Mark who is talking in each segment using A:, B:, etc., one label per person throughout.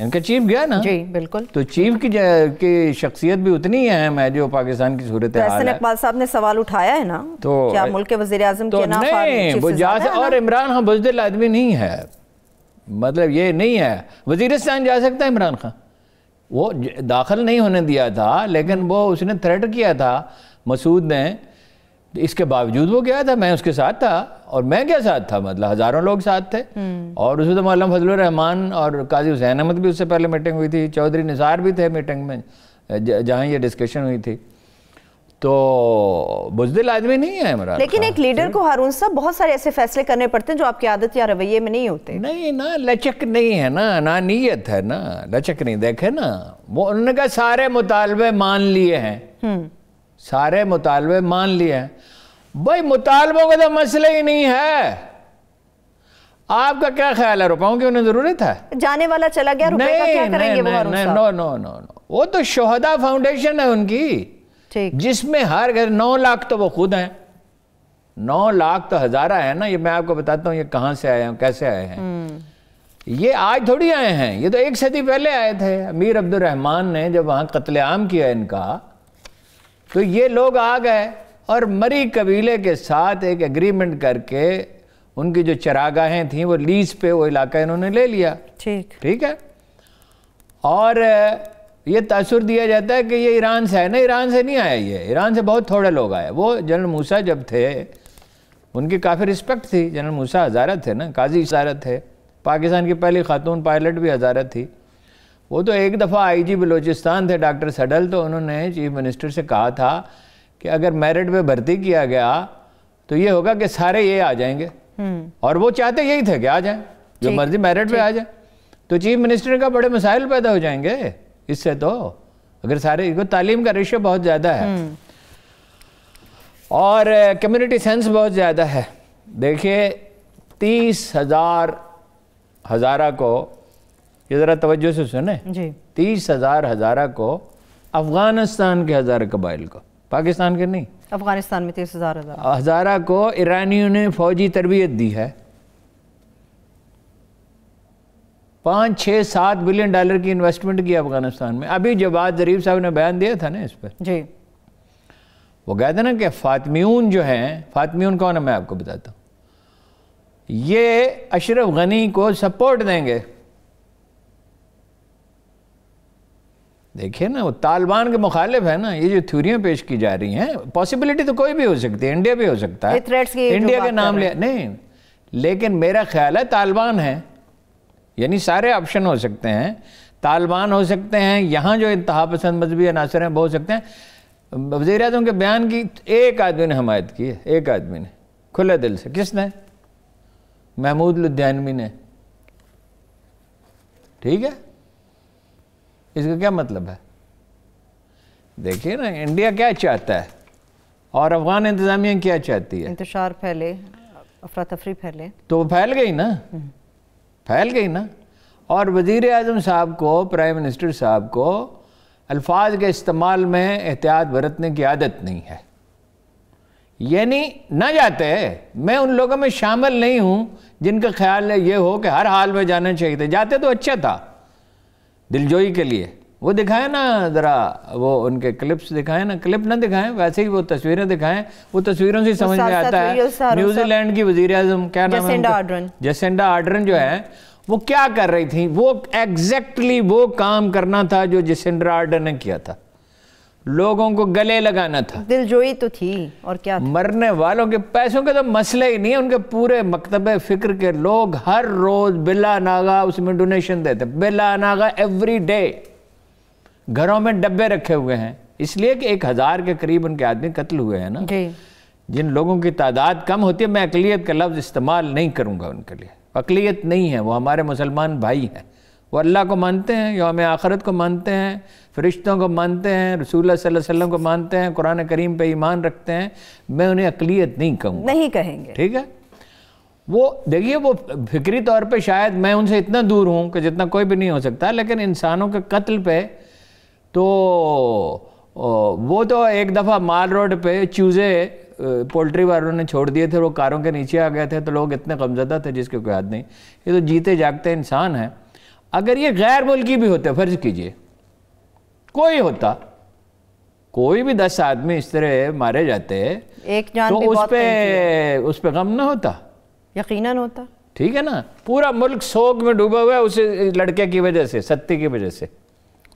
A: ان کا چیف گیا نا.
B: جی بالکل. تو
A: چیف کی شخصیت بھی اتنی اہم ہے جو پاکستان کی صورت حال ہے.
B: احسن اقبال صاحب نے سوال اٹھایا ہے نا, تو کیا ملک کے وزیر اعظم کے نام
A: وہ جا سکتا, اور عمران خان بزدل آدمی نہیں ہے, مطلب یہ نہیں ہے. وزیرستان جا سکتا ہے عمران خان, وہ داخل نہیں ہونے دیا تھا, لیکن وہ اس نے تھریٹ کیا تھا مسعود نے, اس کے باوجود وہ گیا تھا. میں اس کے ساتھ تھا, اور میں کیا ساتھ تھا, مطلب ہزاروں لوگ ساتھ تھے. اور اس وقت مولانا فضل الرحمان اور قاضی حسین احمد بھی اس سے پہلے میٹنگ ہوئی تھی, چودھری نثار بھی تھے میٹنگ میں جہاں یہ ڈسکشن ہوئی تھی. تو بزدل آدمی نہیں ہے عمران.
B: لیکن ایک لیڈر کو ہارون صاحب بہت سارے ایسے فیصلے کرنے پڑتے ہیں جو آپ کی عادت یا رویے میں نہیں ہوتے.
A: نہیں نا, لچک نہیں ہے نا نیت ہے نا, لچک نہیں. دیکھے نا, وہ انہوں نے کہا سارے مطالبے مان لیے ہیں, سارے مطالبے مان لیے ہیں. بھائی مطالبوں کا تو مسئلہ ہی نہیں ہے. آپ کا کیا خیال ہے روپاؤں کی انہیں ضرورت ہے؟
B: جانے والا چلا گیا, روپے کا کیا کریں گے وہ ہارون صاحب؟
A: نو, وہ تو شہداء فاؤنڈیشن ہے ان کی, جس میں ہر 9 لاکھ تو وہ خود ہیں. 9 لاکھ تو ہزارہ ہے نا. یہ میں آپ کو بتاتا ہوں یہ کہاں سے آئے ہیں, کیسے آئے ہیں. یہ آج تھوڑی آئے ہیں, یہ تو 1 صدی پہلے آئے تھے. امیر عبد الرحمان نے جب وہاں قتل عام کیا ان کا, تو یہ لوگ آ گئے اور مری قبیلے کے ساتھ ایک ایگریمنٹ کر کے ان کی جو چراگاہیں تھیں وہ لیز پہ وہ علاقہ انہوں نے لے لیا. ٹھیک ہے. اور یہ تاثر دیا جاتا ہے کہ یہ ایران سے ہے. نا, ایران سے نہیں آیا, یہ ایران سے بہت تھوڑے لوگ آئے. وہ جنرل موسیٰ جب تھے ان کی کافی رسپیکٹ تھی. جنرل موسیٰ ہزارہ تھے نا, قاضی ہزارہ تھے, پاکستان کی پہلی خاتون پائلٹ بھی ہزارہ تھی. وہ تو ایک دفعہ آئی جی بلوچستان تھے ڈاکٹر سڈل, تو انہوں نے چیف منسٹر سے کہا تھا کہ اگر میرٹ پہ بھرتی کیا گیا تو یہ ہوگا کہ سارے یہ آ جائیں گے, اور وہ چاہتے یہی تھے کہ آ جائیں, جو مرضی میرٹ پہ آ جائیں. تو چیف منسٹر کا بڑے مسائل پیدا ہو جائیں گے اس سے. تو اگر سارے تعلیم کا ریشو بہت زیادہ ہے اور کمیونٹی سینس بہت زیادہ ہے. دیکھیے 30,000 ہزارہ کو, یہ ذرا توجہ سے سنیں, 30,000 ہزارہ کو افغانستان کے ہزارہ قبائل کو, پاکستان کے نہیں,
B: افغانستان میں 30,000
A: ہزارہ کو ایرانیوں نے فوجی تربیت دی ہے. 5-6-7 بلین ڈالر کی انویسٹمنٹ کی افغانستان میں. ابھی جواد ظریف صاحب نے بیان دیا تھا نا اس پر, وہ کہتے ہیں نا کہ فاطمیون جو ہیں, فاطمیون کون ہے میں آپ کو بتاتا ہوں, یہ اشرف غنی کو سپورٹ دیں گے. دیکھیں نا, وہ طالبان کے مخالف ہے نا. یہ جو تھیوریاں پیش کی جا رہی ہیں, پاسبلٹی تو کوئی بھی ہو سکتی ہے, انڈیا بھی ہو سکتا ہے, انڈیا کے نام لیا نہیں, لیکن میرا خیال ہے طالبان ہے, یعنی سارے آپشن ہو سکتے ہیں. طالبان ہو سکتے ہیں, یہاں جو انتہا پسند مذہبی عناصر ہیں وہ ہو سکتے ہیں. وزیر اعظم کے بیان کی ایک آدمی نے حمایت کی ہے, ایک آدمی نے کھلے دل سے. کس نے؟ محمود لدھیانوی نے. ٹھیک ہے, اس کا کیا مطلب ہے؟ دیکھیے نا, انڈیا کیا چاہتا ہے اور افغان انتظامیہ کیا چاہتی ہے.
B: انتشار پھیلے, افراتفری پھیلے,
A: تو وہ پھیل گئی نا, پھیل گئی نا. اور وزیر اعظم صاحب کو, پرائم منسٹر صاحب کو الفاظ کے استعمال میں احتیاط برتنے کی عادت نہیں ہے. یعنی نہ جاتے, میں ان لوگوں میں شامل نہیں ہوں جن کا خیال یہ ہو کہ ہر حال میں جانا چاہیے تھا. جاتے تو اچھا تھا دلجوئی کے لیے. وہ دکھائیں نا ذرا, وہ ان کے کلپس دکھائیں نا, کلپ نہ دکھائیں, ویسے ہی وہ تصویریں دکھائیں. وہ تصویروں سے سمجھ میں آتا ہے. نیوزی لینڈ کی وزیر اعظم کیا نام ہے, جسنڈا آرڈرن جو ہے, وہ کیا کر رہی تھیں؟ وہ ایگزیکٹلی وہ کام کرنا تھا جو جسنڈا آرڈرن نے کیا تھا. لوگوں کو گلے لگانا تھا.
B: دلجوئی تو تھی, اور کیا تھا؟
A: مرنے والوں کے پیسوں کے تو مسئلہ ہی نہیں ہے. ان کے پورے مکتب فکر کے لوگ ہر روز بلا ناغا اس میں ڈونیشن دیتے, بلا ناغا ایوری ڈے. گھروں میں ڈبے رکھے ہوئے ہیں, اس لیے کہ 1,000 کے قریب ان کے آدمی قتل ہوئے ہیں نا. جن لوگوں کی تعداد کم ہوتی ہے, میں اقلیت کا لفظ استعمال نہیں کروں گا ان کے لیے. اقلیت نہیں ہے, وہ ہمارے مسلمان بھائی ہیں. وہ اللہ کو مانتے ہیں, یوم آخرت کو مانتے ہیں, فرشتوں کو مانتے ہیں, رسول اللہ صلی اللہ علیہ وسلم کو مانتے ہیں, قرآن کریم پہ ایمان رکھتے ہیں. میں انہیں اقلیت نہیں کہوں گا,
B: نہیں کہیں گے.
A: ٹھیک ہے. وہ دیکھیے, وہ فکری طور پہ شاید میں ان سے اتنا دور ہوں کہ جتنا کوئی بھی نہیں ہو سکتا, لیکن انسانوں کے قتل پہ تو وہ تو ایک دفعہ مال روڈ پہ چوزے پولٹری والوں نے چھوڑ دیے تھے, وہ کاروں کے نیچے آ گئے تھے, تو لوگ اتنے غمزدہ تھے جس کے کوئی حد نہیں. یہ تو جیتے جاگتے انسان ہیں. اگر یہ غیر ملکی بھی ہوتے, فرض کیجئے کوئی ہوتا, کوئی بھی 10 آدمی اس طرح مارے جاتے
B: ایک جان
A: تو اس پہ غم نہ ہوتا؟
B: یقیناً ہوتا.
A: ٹھیک ہے نا, پورا ملک سوگ میں ڈوبا ہوا ہے اسے لڑکے کی وجہ سے, ستی کی وجہ سے,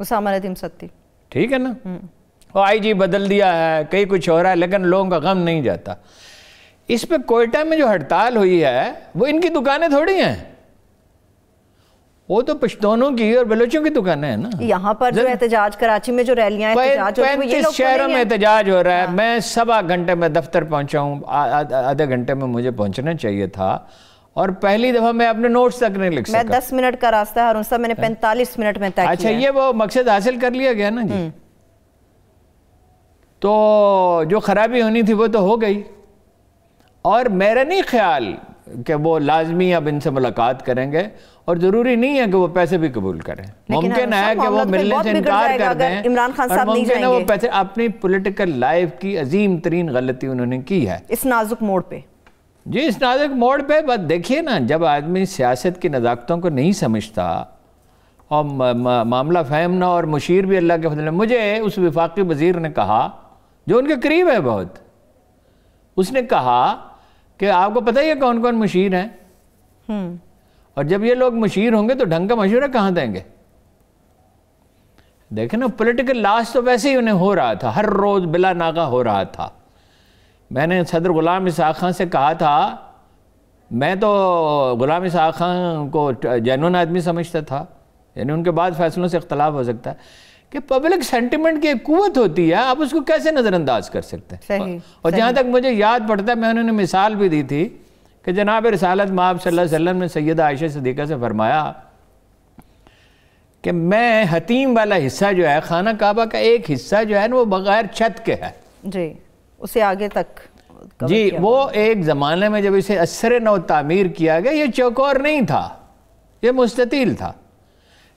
B: اسامہ ندیم ستی.
A: ٹھیک ہے نا, وہ آئی جی بدل دیا ہے, کئی کچھ ہو رہا ہے, لیکن لوگوں کا غم نہیں جاتا. اس پہ کوئٹہ میں جو ہڑتال ہوئی ہے وہ ان کی دکانیں تھوڑی ہیں, وہ تو پشتونوں کی اور بلوچوں کی دکانیں ہیں نا.
B: یہاں پر جو احتجاج, کراچی میں جو ریلیاں احتجاج ہو رہی ہیں,
A: 35 شہروں میں احتجاج ہو رہا ہے. میں 1.25 گھنٹے میں دفتر پہنچا ہوں, آدھے گھنٹے میں مجھے پہنچنا چاہیے تھا, اور پہلی دفعہ میں اپنے نوٹس تک نہیں لکھ سکا.
B: میں 10 منٹ کا راستہ ہے, ہارون صاحب میں نے 45 منٹ میں طے کیا.
A: اچھا, یہ وہ مقصد حاصل کر لیا گیا نا جی. تو جو خرابی ہونی تھی وہ تو ہو گئی, اور میرا نہیں خیال کہ وہ لازمی اب ان سے ملاقات کریں گے, اور ضروری نہیں ہے کہ وہ پیسے بھی قبول کریں. ممکن ہے کہ وہ ملنے سے انکار کر دیں,
B: عمران خان صاحب نہیں
A: ممکن
B: جائیں
A: ہے وہ
B: گے.
A: پیسے, اپنی پولیٹیکل لائف کی عظیم ترین غلطی انہوں نے کی ہے
B: اس نازک موڑ پہ.
A: جی, اس نازک موڑ پہ. بات دیکھیے نا, جب آدمی سیاست کی نزاکتوں کو نہیں سمجھتا اور معاملہ فہم نہ, اور مشیر بھی اللہ کے فضل. مجھے اس وفاقی وزیر نے کہا جو ان کے قریب ہے بہت, اس نے کہا کہ آپ کو پتہ ہی ہے کون کون مشیر ہیں, اور جب یہ لوگ مشیر ہوں گے تو ڈھنگ کا مشورہ کہاں دیں گے. دیکھیں نا, پولیٹیکل لاس تو ویسے ہی انہیں ہو رہا تھا, ہر روز بلا ناغہ ہو رہا تھا. میں نے صدر غلام اسحاق خان سے کہا تھا, میں تو غلام اسحاق خان کو جینون آدمی سمجھتا تھا, یعنی ان کے بعد فیصلوں سے اختلاف ہو سکتا ہے, کہ پبلک سینٹیمنٹ کی ایک قوت ہوتی ہے, آپ اس کو کیسے نظر انداز کر سکتے ہیں. اور جہاں تک مجھے یاد پڑتا ہے, میں انہوں نے مثال بھی دی تھی کہ جناب رسالت مآب صلی اللہ علیہ وسلم نے سیدہ عائشہ صدیقہ سے فرمایا کہ میں حتیم والا حصہ جو ہے, خانہ کعبہ کا ایک حصہ جو ہے نا, وہ بغیر چھت کے ہے.
B: جی, اسے آگے تک
A: جی, وہ ایک زمانے میں جب اسے اثر نو تعمیر کیا گیا, یہ چوکور نہیں تھا, یہ مستطیل تھا.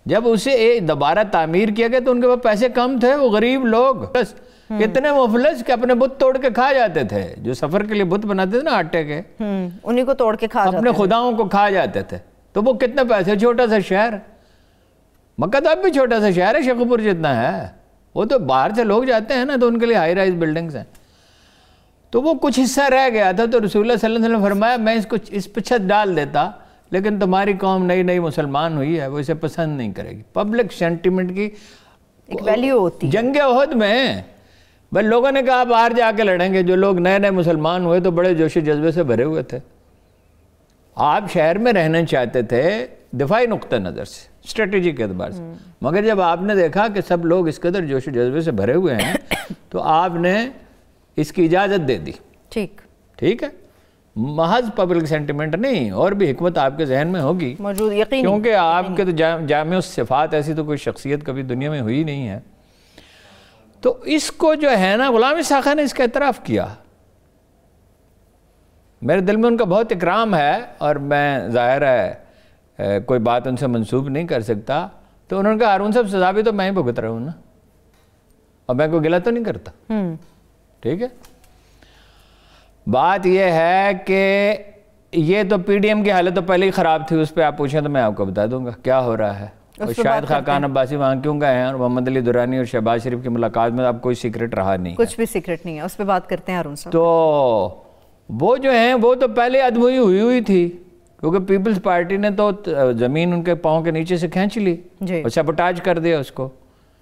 A: جب اسے دوبارہ تعمیر کیا گیا تو ان کے پاس پیسے کم تھے, وہ غریب لوگ اتنے مفلس کہ اپنے بت توڑ کے کھا جاتے تھے. جو سفر کے لیے بت بناتے تھے نا آٹے کے,
B: انہی کو توڑ کے کھا جاتے
A: اپنے خداؤں کو کھا جاتے تھے. تو وہ کتنے پیسے, چھوٹا سا شہر, مکہ تو اب بھی چھوٹا سا شہر ہے, شیخوپور جتنا ہے. وہ تو باہر سے لوگ جاتے ہیں نا, تو ان کے لیے ہائی رائز بلڈنگز ہیں. تو وہ کچھ حصہ رہ گیا تھا, تو رسول اللہ صلی اللہ علیہ وسلم فرمایا میں اس پہ چھت ڈال دیتا, لیکن تمہاری قوم نئی نئی مسلمان ہوئی ہے, وہ اسے پسند نہیں کرے گی. پبلک سینٹیمنٹ کی
B: ایک ویلیو ہوتی ہے.
A: جنگ احد میں بس لوگوں نے کہا باہر جا کے لڑیں گے. جو لوگ نئے نئے مسلمان ہوئے تو بڑے جوش و جذبے سے بھرے ہوئے تھے. آپ شہر میں رہنا چاہتے تھے دفاعی نقطہ نظر سے, اسٹریٹجی کے اعتبار سے, مگر جب آپ نے دیکھا کہ سب لوگ اس قدر جوش و جذبے سے بھرے ہوئے ہیں تو آپ نے اس کی اجازت دے دی. ٹھیک ہے, محض پبلک سینٹیمنٹ نہیں, اور بھی حکمت آپ کے ذہن میں ہوگی
B: موجود, یقینی,
A: کیونکہ آپ کے تو جامع صفات ایسی تو کوئی شخصیت کبھی دنیا میں ہوئی نہیں ہے. تو اس کو جو ہے نا, غلام اسحاق خان نے اس کا اعتراف کیا. میرے دل میں ان کا بہت اکرام ہے, اور میں ظاہر ہے کوئی بات ان سے منسوب نہیں کر سکتا. تو انہوں نے کہا ہارون صاحب سزا بھی تو میں ہی بھگت رہا ہوں نا, اور میں کوئی گلہ تو نہیں کرتا. ٹھیک ہے, بات یہ ہے کہ یہ تو پی ڈی ایم کی حالت تو پہلے ہی خراب تھی, اس پہ آپ پوچھیں تو میں آپ کو بتا دوں گا کیا ہو رہا ہے. اور شاید خاقان عباسی وہاں کیوں گئے ہیں, اور محمد علی درانی اور شہباز شریف کی ملاقات میں اب کوئی سیکرٹ رہا نہیں,
B: کچھ بھی سیکرٹ نہیں ہے, اس پہ بات کرتے ہیں ہارون صاحب.
A: تو وہ جو ہیں وہ تو پہلے ادموئی ہوئی تھی, کیونکہ پیپلز پارٹی نے تو زمین ان کے پاؤں کے نیچے سے کھینچ لی اور سیبوٹاج کر دیا اس کو.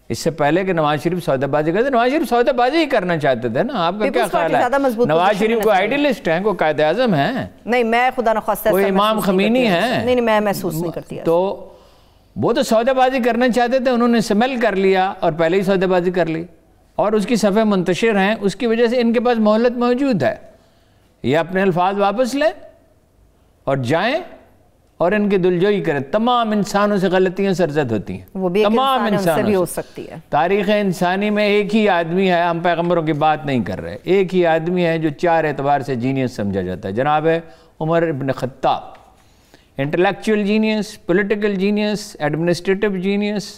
A: اس سے پہلے کہ نواز شریف سودہ بازی کرتے, نواز شریف سودہ بازی ہی کرنا چاہتے تھے نا. آپ کا کیا خیال ہے, نواز شریف کو آئیڈیلسٹ ہیں, کوئی قائد اعظم ہیں؟
B: نہیں, میں خدا نخواستہ
A: کوئی امام خمینی ہیں؟
B: نہیں, میں محسوس نہیں کرتی.
A: تو وہ تو سودہ بازی کرنا چاہتے تھے, انہوں نے سمیل کر لیا اور پہلے ہی سودہ بازی کر لی, اور اس کی صفحے منتشر ہیں. اس کی وجہ سے ان کے پاس مہلت موجود ہے, یہ اپنے الفاظ واپس لیں اور جائیں اور ان کی دلجوئی کریں. تمام انسانوں سے غلطیاں سرزد ہوتی ہیں,
B: وہ بھی
A: تمام
B: انسانوں سے بھی ہو سکتی ہے.
A: تاریخ انسانی میں ایک ہی آدمی ہے, ہم پیغمبروں کی بات نہیں کر رہے, ایک ہی آدمی ہے جو 4 اعتبار سے جینیس سمجھا جاتا ہے, جناب عمر ابن خطاب. Intellectual genius, political genius, administrative genius,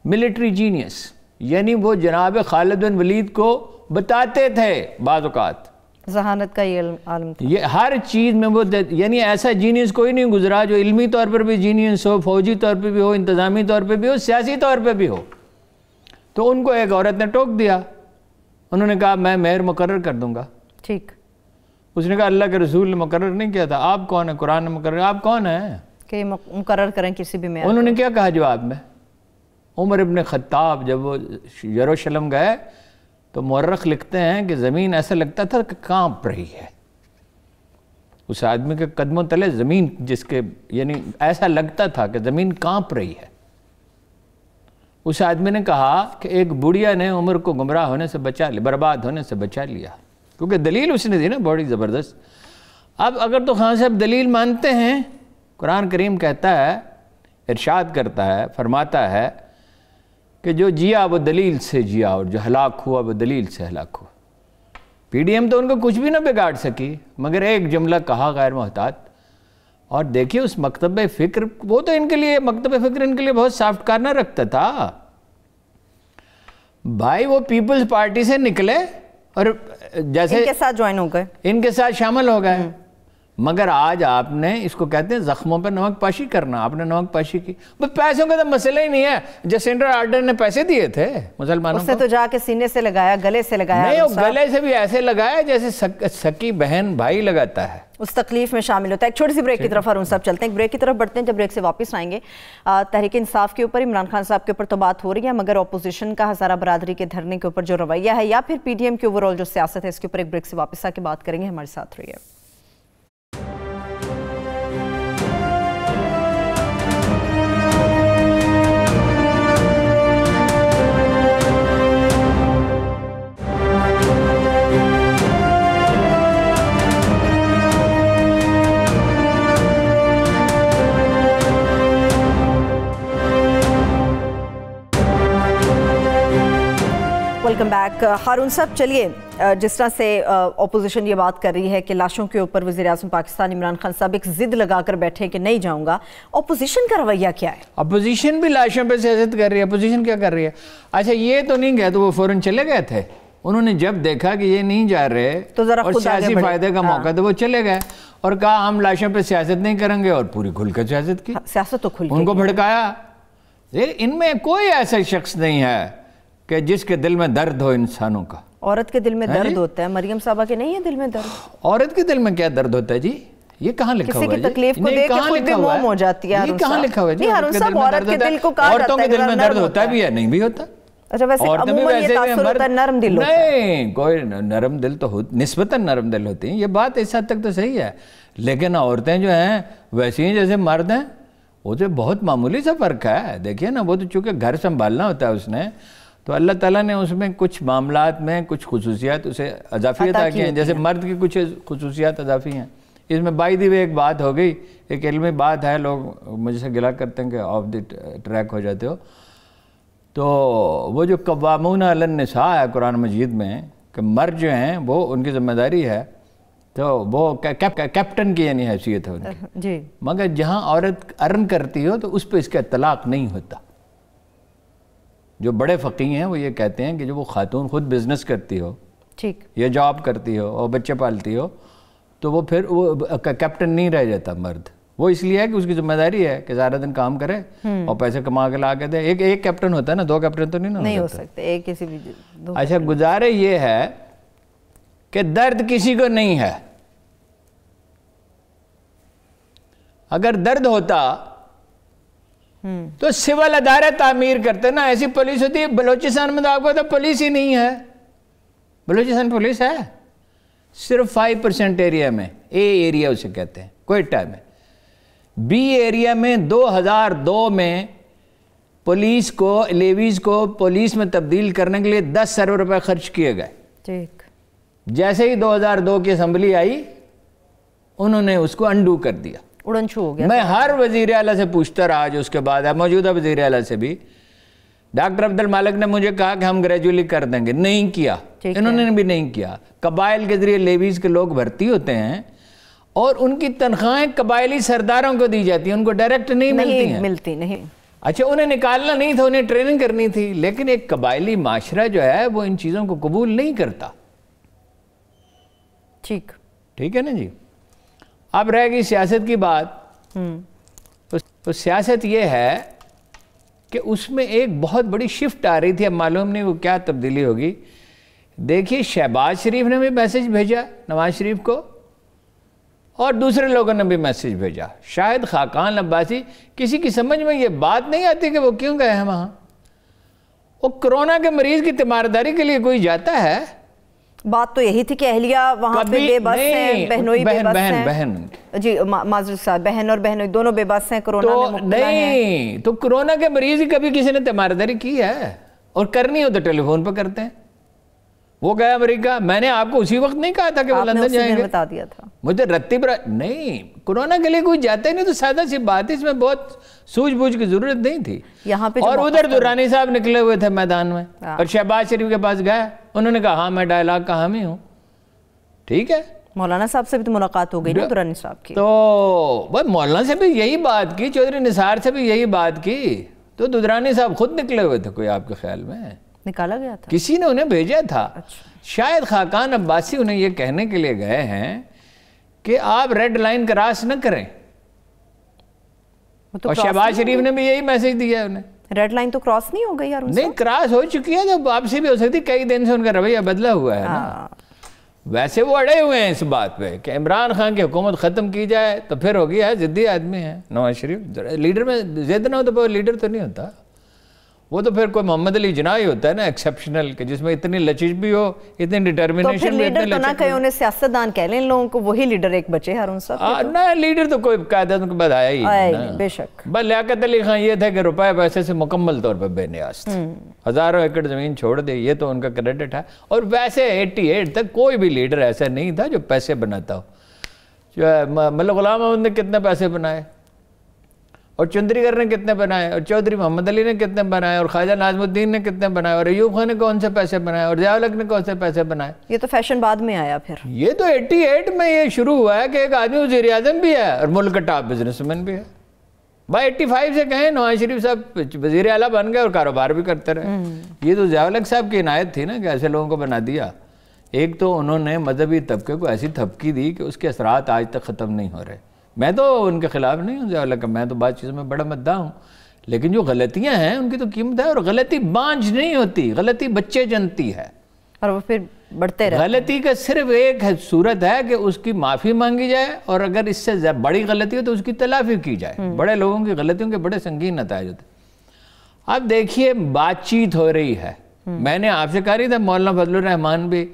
A: military genius. یعنی وہ جناب خالد بن ولید کو بتاتے تھے بعض اوقات
B: ذہانت کا یہ عالم تھا.
A: یہ ہر چیز میں وہ یعنی ایسا جینیس کوئی نہیں گزرا جو علمی طور پر بھی جینیس ہو، فوجی طور پہ بھی ہو، انتظامی طور پہ بھی ہو، سیاسی طور پہ بھی ہو. تو ان کو ایک عورت نے ٹوک دیا. انہوں نے کہا میں مہر مقرر کر دوں گا.
B: ٹھیک.
A: اس نے کہا اللہ کے رسول نے مقرر نہیں کیا تھا. آپ کون ہیں؟ قرآن نے مقرر. آپ کون ہیں
B: کہ مقرر کریں کسی بھی مہر؟
A: انہوں نے کیا کہا جواب میں؟ عمر ابن خطاب جب وہ یروشلم گئے تو مورخ لکھتے ہیں کہ زمین ایسا لگتا تھا کہ کانپ رہی ہے. اس آدمی کے قدموں تلے زمین جس کے یعنی ایسا لگتا تھا کہ زمین کانپ رہی ہے. اس آدمی نے کہا کہ ایک بڑھیا نے عمر کو گمراہ ہونے سے بچا لیا، برباد ہونے سے بچا لیا، کیونکہ دلیل اس نے دی نا بڑی زبردست. اب اگر تو خان صاحب دلیل مانتے ہیں، قرآن کریم کہتا ہے، ارشاد کرتا ہے، فرماتا ہے کہ جو جیا وہ دلیل سے جیا اور جو ہلاک ہوا وہ دلیل سے ہلاک ہوا. پی ڈی ایم تو ان کو کچھ بھی نہ بگاڑ سکی مگر ایک جملہ کہا غیر محتاط. اور دیکھیے اس مکتب فکر، وہ تو ان کے لیے مکتب فکر ان کے لیے بہت سافٹ کارنر رکھتا تھا. بھائی وہ پیپلز پارٹی سے نکلے اور جیسے
B: ان کے ساتھ جوائن ہو گئے، ان
A: کے ساتھ شامل ہو گئے. مگر آج آپ نے اس کو کہتے ہیں زخموں پہ نمک پاشی کرنا. آپ نے نمک پاشی کی. بس پیسوں کا تو مسئلہ ہی نہیں ہے. جسنڈا آرڈر نے پیسے دیے تھے مسلمانوں کو.
B: اس نے تو جا کے سینے سے لگایا، گلے سے لگایا.
A: نہیں، وہ گلے سے بھی ایسے لگایا جیسے سکی بہن بھائی لگاتا ہے.
B: اس تکلیف میں شامل ہوتا ہے. ایک چھوٹی سی بریک کی طرف ہارون صاحب چلتے ہیں. بریک کی طرف بڑھتے ہیں. جب بریک سے واپس آئیں گے تحریک انصاف کے اوپر، عمران خان صاحب کے اوپر تو بات ہو رہی ہے، مگر اپوزیشن کا ہزارہ برادری کے دھرنے کے اوپر جو رویہ ہے یا پھر پی ڈی ایم کے اوور آل جو سیاست ہے، اس کے اوپر ایک بریک سے واپس آ کے بات کریں گے. ہمارے ساتھ رہیے. Welcome back. ہارون صاحب چلیے، جس طرح سے اپوزیشن یہ بات کر رہی ہے کہ لاشوں کے اوپر وزیر اعظم پاکستان عمران خان صاحب ایک ضد لگا کر بیٹھے کہ نہیں جاؤں گا، اپوزیشن کا رویہ کیا ہے؟
A: اپوزیشن بھی لاشوں پہ سیاست کر رہی ہے. اپوزیشن کیا کر رہی ہے؟ اچھا یہ تو نہیں گئے تو وہ فوراً چلے گئے تھے. انہوں نے جب دیکھا کہ یہ نہیں جا رہے اور سیاسی فائدے کا موقع تو وہ چلے گئے اور کہا ہم لاشوں پہ سیاست نہیں کریں گے، اور پوری کھل کر سیاست کی.
B: سیاست تو کھل
A: ان کو بھڑکایا. ان میں کوئی ایسا شخص نہیں ہے کہ جس کے دل میں درد ہو انسانوں کا.
B: عورت کے دل میں درد ہوتا ہے، مریم صاحبہ کے نہیں ہے دل میں درد.
A: عورت کے دل میں کیا درد ہوتا ہے جی؟ یہ کہاں لکھا ہوا ہے؟
B: کسی کی تکلیف کو دیکھ کے خود بھی موم ہو جاتی ہے.
A: یہ کہاں لکھا ہوا ہے جی؟
B: ہارون صاحب عورت کے دل کو کہا جاتا ہے
A: عورتوں کے دل میں درد ہوتا بھی ہے، نہیں بھی ہوتا.
B: اچھا ویسے عموماً یہ تاثر ہوتا ہے نرم دل ہوتا ہے.
A: نہیں، کوئی نرم دل تو نسبتاً نرم دل ہوتی ہیں. یہ بات اس حد تک تو صحیح ہے، لیکن عورتیں جو ہیں ویسی ہیں جیسے مرد ہیں. وہ تو بہت معمولی سا فرق ہے. دیکھیے نا، وہ تو چونکہ گھر سنبھالنا ہوتا ہے اس نے، تو اللہ تعالیٰ نے اس میں کچھ معاملات میں کچھ خصوصیات اسے اضافی عطا کی ہیں، جیسے مرد کی کچھ خصوصیات اضافی ہیں. اس میں بائی دی وے ایک بات ہو گئی، ایک علمی بات ہے، لوگ مجھ سے گلا کرتے ہیں کہ آف دی ٹریک ہو جاتے ہو. تو وہ جو قوامون علی النساء ہے قرآن مجید میں کہ مرد جو ہیں وہ ان کی ذمہ داری ہے، تو وہ کیپٹن کی یعنی حیثیت ہے ان کی
B: جی.
A: مگر جہاں عورت ارن کرتی ہو تو اس پہ اس کا اطلاق نہیں ہوتا. جو بڑے فقیہ ہیں وہ یہ کہتے ہیں کہ جو وہ خاتون خود بزنس کرتی ہو،
B: ٹھیک،
A: یہ جاب کرتی ہو اور بچے پالتی ہو، تو وہ پھر وہ کیپٹن نہیں رہ جاتا مرد. وہ اس لیے ہے کہ اس کی ذمہ داری ہے کہ سارا دن کام کرے اور پیسے کما کے لا کے دے. ایک کیپٹن ہوتا ہے نا، دو کیپٹن تو نہیں
B: ہو سکتے ایک کسی بھی.
A: اچھا گزارے یہ ہے کہ درد کسی کو نہیں ہے. اگر درد ہوتا تو سول ادارے تعمیر کرتے نا. ایسی پولیس ہوتی ہے بلوچستان میں، تو آپ کو تو پولیس ہی نہیں ہے. بلوچستان پولیس ہے صرف 5% ایریا میں. اے ایریا اسے کہتے ہیں، کوئٹہ میں. بی ایریا میں 2002 میں پولیس کو لیویز کو پولیس میں تبدیل کرنے کے لیے 10 ارب روپے خرچ کیے گئے.
B: ٹھیک.
A: جیسے ہی 2002 کی اسمبلی آئی انہوں نے اس کو انڈو کر دیا،
B: اڑن چھو ہو گیا.
A: میں ہر وزیر اعلیٰ سے پوچھتا رہا جو اس کے بعد ہے، موجودہ وزیر اعلیٰ سے بھی. ڈاکٹر عبد المالک نے مجھے کہا کہ ہم گریجولی کر دیں گے، نہیں کیا. انہوں نے بھی نہیں کیا. قبائل کے ذریعے لیویز کے لوگ بھرتی ہوتے ہیں اور ان کی تنخواہیں قبائلی سرداروں کو دی جاتی ہیں، ان کو ڈائریکٹ نہیں ملتی ہیں.
B: نہیں.
A: اچھا انہیں نکالنا نہیں تھا، انہیں ٹریننگ کرنی تھی. لیکن ایک قبائلی معاشرہ جو ہے وہ ان چیزوں کو قبول نہیں کرتا. ٹھیک ہے نا جی. اب رہ گئی سیاست کی بات. تو سیاست یہ ہے کہ اس میں ایک بہت بڑی شفٹ آ رہی تھی. اب معلوم نہیں وہ کیا تبدیلی ہوگی. دیکھیے شہباز شریف نے بھی میسج بھیجا نواز شریف کو, اور دوسرے لوگوں نے بھی میسج بھیجا. شاہد خاقان عباسی, کسی کی سمجھ میں یہ بات نہیں آتی کہ وہ کیوں گئے ہیں وہاں. وہ کرونا کے مریض کی تیمارداری کے لیے کوئی جاتا ہے؟
B: بات تو یہی تھی کہ اہلیہ وہاں پہ بے بس ہیں, بہنوئی بے بس ہیں.
A: بہن
B: جی معذرت صاحب, بہن اور بہنوئی دونوں بے بس ہیں, کرونا میں مبتلا ہیں.
A: نہیں تو کرونا کے مریض کی کبھی کسی نے تیمارداری کی ہے؟ اور کرنی ہو تو ٹیلی فون پہ کرتے ہیں. وہ گیا امریکہ, میں نے آپ کو اسی وقت نہیں کہا تھا کہ وہ لندن جائیں گے,
B: بتا دیا تھا
A: مجھے رتب نہیں. کرونا کے لیے کوئی جاتا ہی نہیں, تو سادہ سی بات ہے, اس میں بہت سوجھ بوجھ کی ضرورت نہیں تھی.
B: یہاں پہ
A: اور ادھر درانی صاحب نکلے ہوئے تھے میدان میں, اور شہباز شریف کے پاس گئے, انہوں نے کہا ہاں میں ڈائلاگ کا حامی ہوں. ٹھیک ہے,
B: مولانا صاحب سے بھی تو ملاقات ہو گئی نا درانی صاحب کی.
A: تو بھائی مولانا سے بھی یہی بات کی, چودھری نثار سے بھی یہی بات کی. تو درانی صاحب خود نکلے ہوئے تھے کوئی آپ کے خیال میں؟
B: نکالا گیا تھا,
A: کسی نے انہیں بھیجا تھا. شاید خاقان عباسی انہیں یہ کہنے کے لیے گئے ہیں کہ آپ ریڈ لائن کراس نہ کریں, اور شہباز شریف نے بھی یہی میسج دیا ہے انہیں.
B: ریڈ لائن تو کراس نہیں ہو گئی یار,
A: نہیں کراس ہو چکی ہے, تو واپسی بھی ہو سکتی. کئی دن سے ان کا رویہ بدلا ہوا ہے نا. ویسے وہ اڑے ہوئے ہیں اس بات پہ کہ عمران خان کی حکومت ختم کی جائے, تو پھر ہو گیا ہے, ضدی آدمی ہے نواز شریف. لیڈر میں ضد نہ ہو تو لیڈر تو نہیں ہوتا. وہ تو پھر کوئی محمد علی جناح ہی ہوتا ہے نا, ایکسیپشنل, کہ جس میں اتنی لچک بھی ہو, اتنی ڈٹرمنیشن بھی.
B: تو پھر لیڈر تو نہ کہیں, انہیں سیاستدان کہہ لیں لوگوں کو, وہی لیڈر ایک بچے ہارون صاحب.
A: نہ لیڈر تو کوئی قاعدت کے بعد آیا ہی نہیں,
B: بے شک.
A: بس لیاقت علی خان یہ تھا کہ روپے پیسے سے مکمل طور پہ بے نیاز تھے, ہزاروں ایکڑ زمین چھوڑ دے, یہ تو ان کا کریڈٹ ہے. اور ویسے 88 تک کوئی بھی لیڈر ایسا نہیں تھا جو پیسے بناتا ہو. مطلب غلام محمد نے کتنے پیسے بنائے, اور چندری گر نے کتنے بنائے, اور چودھری محمد علی نے کتنے بنائے, اور خواجہ ناظم الدین نے کتنے بنائے, اور ایوب خان نے کون سے پیسے بنائے, اور ضیاء الحق نے کون سے پیسے بنائے.
B: یہ تو فیشن بعد میں آیا. پھر
A: یہ تو 88 میں یہ شروع ہوا ہے کہ ایک آدمی وزیر اعظم بھی ہے اور ملک کا ٹاپ بزنس مین بھی ہے. بھائی 85 سے کہیں نواز شریف صاحب وزیر اعلیٰ بن گئے اور کاروبار بھی کرتے رہے. یہ تو ضیاء الحق صاحب کی عنایت تھی نا کہ ایسے لوگوں کو بنا دیا. ایک تو انہوں نے مذہبی طبقے کو ایسی تھپکی دی کہ اس کے اثرات آج تک ختم نہیں ہو رہے. میں تو ان کے خلاف نہیں ہوں ضیاء الحق کا, میں تو بات چیزوں میں بڑا مدعا ہوں, لیکن جو غلطیاں ہیں ان کی تو قیمت ہے. اور غلطی بانجھ نہیں ہوتی, غلطی بچے جنتی ہے,
B: اور وہ پھر بڑھتے رہتے.
A: غلطی کا صرف ایک صورت ہے کہ اس کی معافی مانگی جائے, اور اگر اس سے بڑی غلطی ہو تو اس کی تلافی کی جائے. بڑے لوگوں کی غلطیوں کے بڑے سنگین نتائج ہوتے. اب دیکھیے بات چیت ہو رہی ہے. میں نے آپ سے کہا رہی تھا مولانا فضل الرحمان بھی